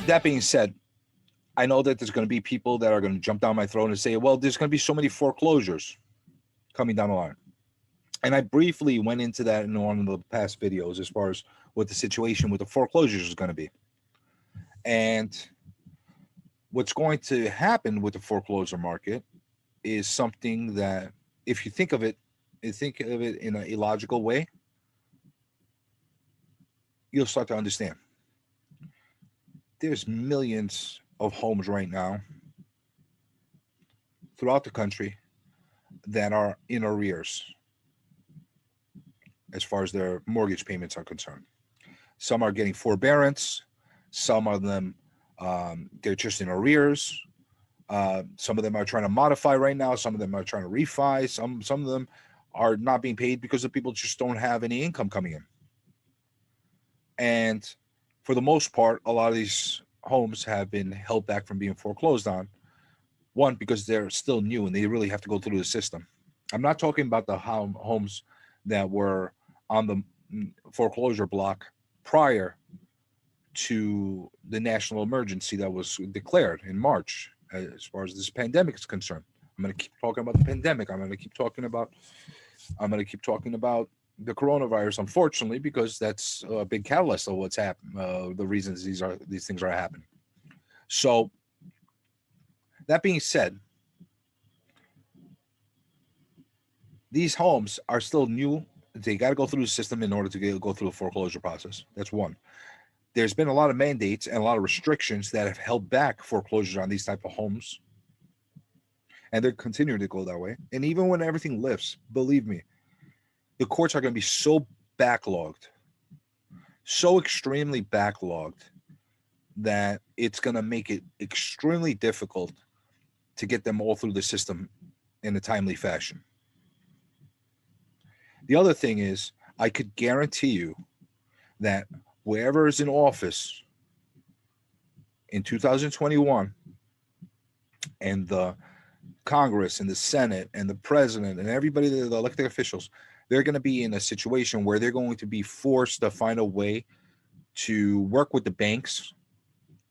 that being said, I know that there's going to be people that are going to jump down my throat and say, well, there's going to be so many foreclosures coming down the line. And I briefly went into that in one of the past videos as far as what the situation with the foreclosures is going to be. And what's going to happen with the foreclosure market is something that, if you think of it in an illogical way, you'll start to understand. There's millions of homes right now throughout the country that are in arrears as far as their mortgage payments are concerned. Some are getting forbearance. Some of them, they're just in arrears. Some of them are trying to modify right now. Some of them are trying to refi. Some of them are not being paid because the people just don't have any income coming in. And for the most part, a lot of these homes have been held back from being foreclosed on. One, because they're still new and they really have to go through the system. I'm not talking about the homes that were on the foreclosure block prior to the national emergency that was declared in March. As far as this pandemic is concerned, I'm going to keep talking about the pandemic. I'm going to keep talking about the coronavirus, unfortunately, because that's a big catalyst of what's happened. The reasons these things are happening. So, that being said, these homes are still new. They got to go through the system in order to go through the foreclosure process. That's one. There's been a lot of mandates and a lot of restrictions that have held back foreclosures on these type of homes. And they're continuing to go that way. And even when everything lifts, believe me, the courts are going to be so backlogged, so extremely backlogged, that it's going to make it extremely difficult to get them all through the system in a timely fashion. The other thing is, I could guarantee you that whoever is in office in 2021, and the Congress and the Senate and the president and everybody, the elected officials, they're going to be in a situation where they're going to be forced to find a way to work with the banks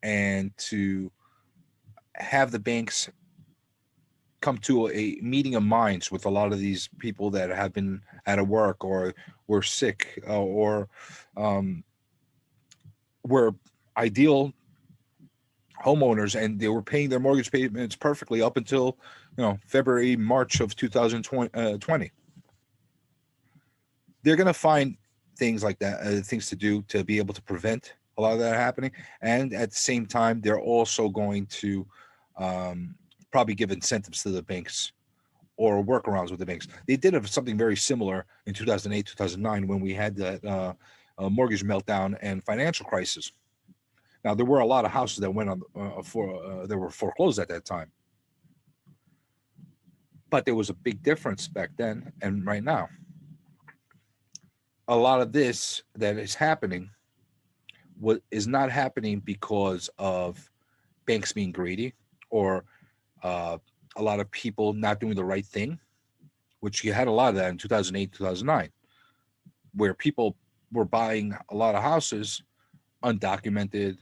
and to have the banks come to a meeting of minds with a lot of these people that have been out of work or were sick or were ideal homeowners, and they were paying their mortgage payments perfectly up until February, March of 2020. They're going to find things like that, things to do to be able to prevent a lot of that happening. And at the same time, they're also going to probably give incentives to the banks or workarounds with the banks. They did something very similar in 2008, 2009 when we had that mortgage meltdown and financial crisis. Now, there were a lot of houses that went on that were foreclosed at that time. But there was a big difference back then and right now. A lot of this that is happening is not happening because of banks being greedy or a lot of people not doing the right thing, which you had a lot of that in 2008, 2009, where people were buying a lot of houses undocumented,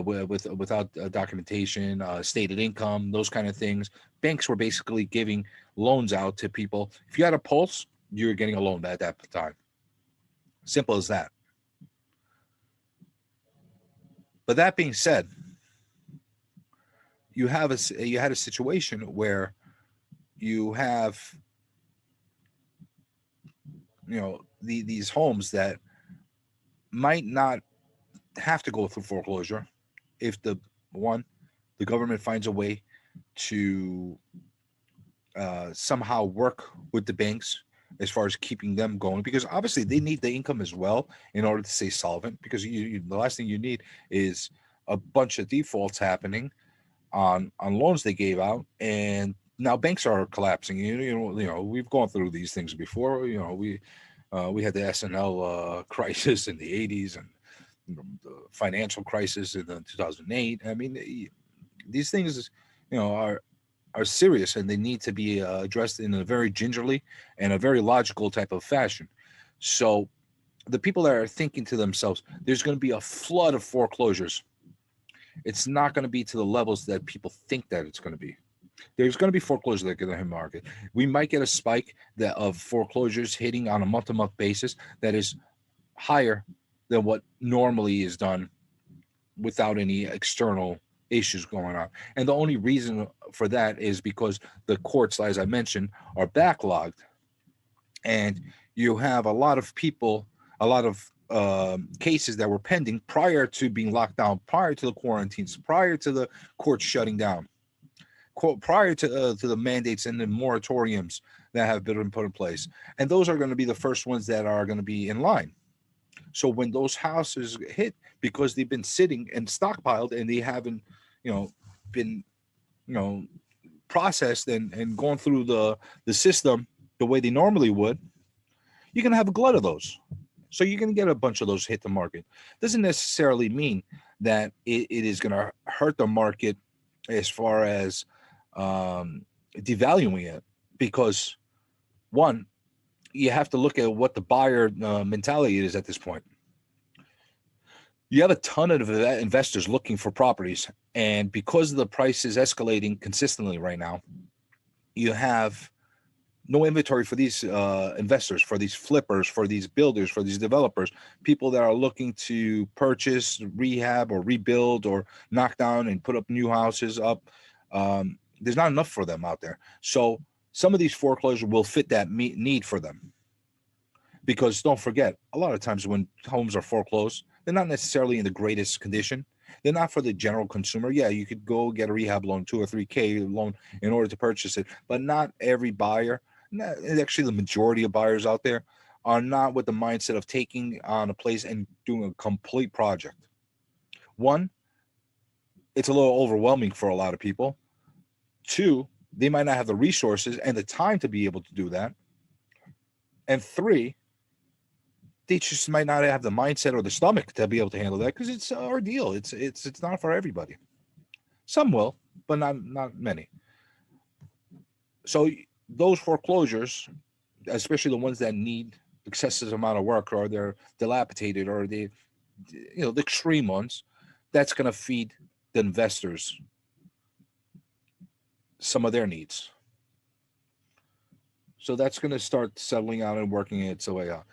without documentation, stated income, those kind of things. Banks were basically giving loans out to people. If you had a pulse, you were getting a loan at that time. Simple as that. But that being said, you had a situation where you have these homes that might not have to go through foreclosure if the government finds a way to somehow work with the banks as far as keeping them going, because obviously they need the income as well in order to stay solvent, because the last thing you need is a bunch of defaults happening on loans they gave out, and now banks are collapsing. We've gone through these things before. We had the SNL crisis in the 80s and the financial crisis in 2008. I mean, these things, are serious, and they need to be addressed in a very gingerly and a very logical type of fashion. So the people that are thinking to themselves, there's going to be a flood of foreclosures, It's not going to be to the levels that people think that it's going to be. There's going to be foreclosures that are going to hit market. We might get a spike that of foreclosures hitting on a month-to-month basis that is higher than what normally is done without any external issues going on. And the only reason for that is because the courts, as I mentioned, are backlogged, and you have a lot of people, a lot of cases that were pending prior to being locked down, prior to the quarantines, prior to the courts shutting down, prior to the mandates and the moratoriums that have been put in place. And those are going to be the first ones that are going to be in line. So when those houses hit, because they've been sitting and stockpiled and they haven't, been, processed and gone through the system the way they normally would, you're going to have a glut of those. So you're going to get a bunch of those hit the market. Doesn't necessarily mean that it is going to hurt the market as far as devaluing it, because one, you have to look at what the buyer mentality is at this point. You have a ton of investors looking for properties, and because the price is escalating consistently right now, you have no inventory for these investors, for these flippers, for these builders, for these developers, people that are looking to purchase, rehab, or rebuild, or knock down and put up new houses up. There's not enough for them out there. So some of these foreclosures will fit that need for them. Because don't forget, a lot of times when homes are foreclosed, they're not necessarily in the greatest condition. They're not for the general consumer. Yeah, you could go get a rehab loan, 2 or 3K loan in order to purchase it. But not every buyer, actually the majority of buyers out there, are not with the mindset of taking on a place and doing a complete project. One, it's a little overwhelming for a lot of people. Two, they might not have the resources and the time to be able to do that. And three, they just might not have the mindset or the stomach to be able to handle that, because it's an ordeal. It's not for everybody. Some will, but not many. So those foreclosures, especially the ones that need excessive amount of work, or they're dilapidated, or the extreme ones, that's going to feed the investors some of their needs. So that's going to start settling out and working its way out.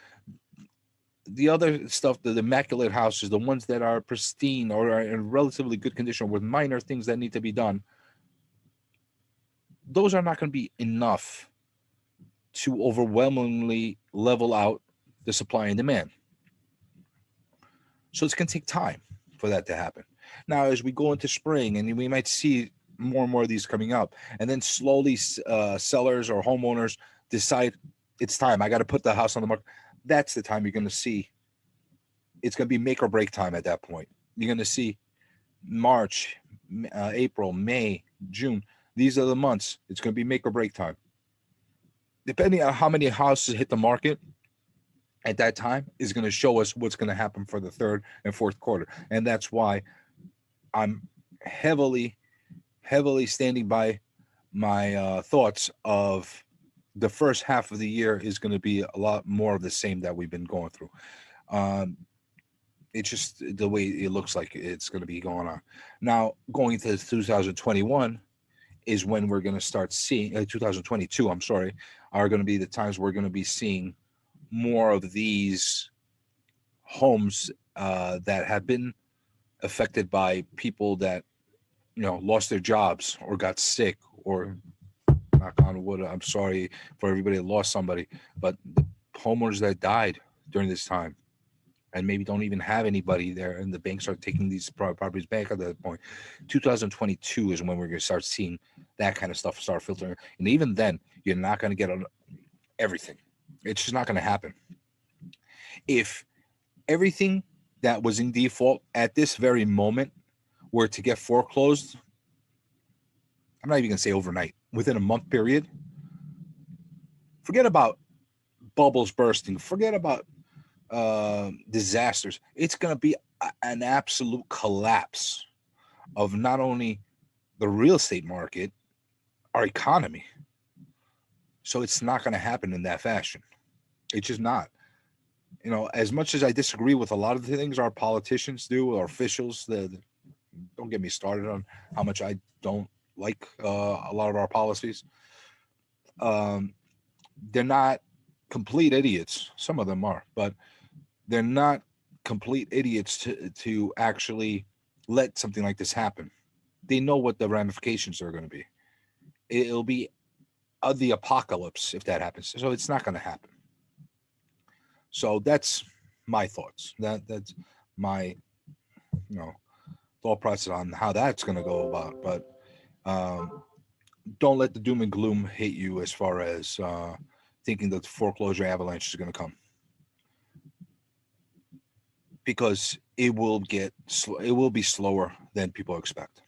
The other stuff, the immaculate houses, the ones that are pristine or are in relatively good condition with minor things that need to be done, those are not going to be enough to overwhelmingly level out the supply and demand. So it's going to take time for that to happen. Now, as we go into spring, and we might see more and more of these coming up, and then slowly sellers or homeowners decide it's time, I got to put the house on the market. That's the time you're going to see it's going to be make or break time at that point. You're going to see March, April, May, June. These are the months. It's going to be make or break time. Depending on how many houses hit the market at that time is going to show us what's going to happen for the third and fourth quarter. And that's why I'm heavily standing by my thoughts of the first half of the year is going to be a lot more of the same that we've been going through. It's just the way it looks like it's going to be going on. Now, going to 2021 is when we're going to start seeing, 2022, I'm sorry, are going to be the times we're going to be seeing more of these homes that have been affected by people that, lost their jobs or got sick, or knock on wood, I'm sorry for everybody that lost somebody, but the homeowners that died during this time and maybe don't even have anybody there, and the banks are taking these properties back at that point. 2022 is when we're going to start seeing that kind of stuff start filtering. And even then, you're not going to get on everything. It's just not going to happen. If everything that was in default at this very moment were to get foreclosed, I'm not even going to say overnight, within a month period, forget about bubbles bursting, forget about disasters. It's going to be an absolute collapse of not only the real estate market, our economy. So it's not going to happen in that fashion. It's just not. As much as I disagree with a lot of the things our politicians do, our officials, don't get me started on how much I don't like a lot of our policies. Um, they're not complete idiots. Some of them are, but they're not complete idiots to actually let something like this happen. They know what the ramifications are going to be. It'll be the apocalypse if that happens. So it's not going to happen. So that's my thoughts. That's my thought process on how that's going to go about. But don't let the doom and gloom hit you as far as thinking that the foreclosure avalanche is going to come, because it will be slower than people expect.